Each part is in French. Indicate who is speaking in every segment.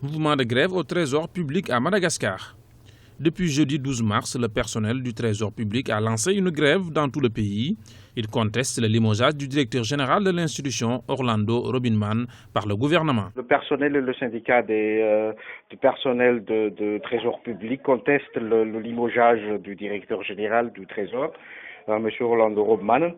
Speaker 1: Mouvement de grève au Trésor public à Madagascar. Depuis jeudi 12 mars, le personnel du Trésor public a lancé une grève dans tout le pays. Il conteste le limogeage du directeur général de l'institution, Orlando Robinman, par le gouvernement.
Speaker 2: Le personnel et le syndicat du personnel de Trésor public contestent le limogeage du directeur général du Trésor, M. Orlando Robinman.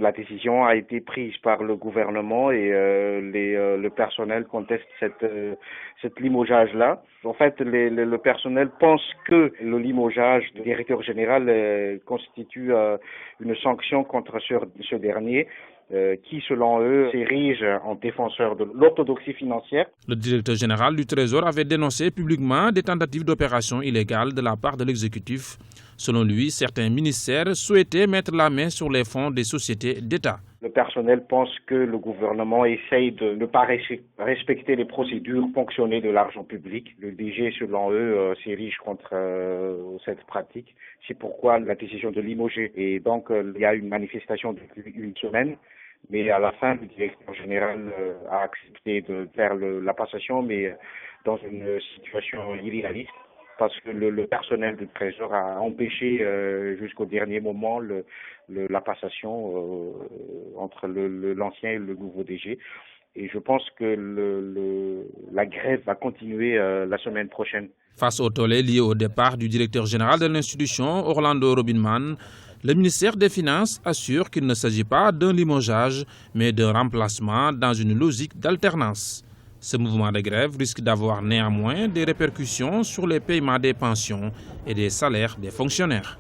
Speaker 2: La décision a été prise par le gouvernement et le personnel conteste cette limogeage-là. En fait, le personnel pense que le limogeage du directeur général constitue une sanction contre ce dernier, qui, selon eux, s'érige en défenseur de l'orthodoxie financière.
Speaker 1: Le directeur général du Trésor avait dénoncé publiquement des tentatives d'opération illégales de la part de l'exécutif. Selon lui, certains ministères souhaitaient mettre la main sur les fonds des sociétés d'État.
Speaker 2: Le personnel pense que le gouvernement essaye de ne pas respecter les procédures ponctionnées de l'argent public. Le DG, selon eux, s'érige contre cette pratique. C'est pourquoi la décision de limoger. Et donc, il y a une manifestation depuis une semaine. Mais à la fin, le directeur général a accepté de faire la passation, mais dans une situation irréaliste, parce que le personnel du Trésor a empêché jusqu'au dernier moment la passation entre l'ancien et le nouveau DG. Et je pense que la grève va continuer la semaine prochaine.
Speaker 1: Face au tollé lié au départ du directeur général de l'institution, Orlando Robinman, le ministère des Finances assure qu'il ne s'agit pas d'un limogeage, mais d'un remplacement dans une logique d'alternance. Ce mouvement de grève risque d'avoir néanmoins des répercussions sur les paiements des pensions et des salaires des fonctionnaires.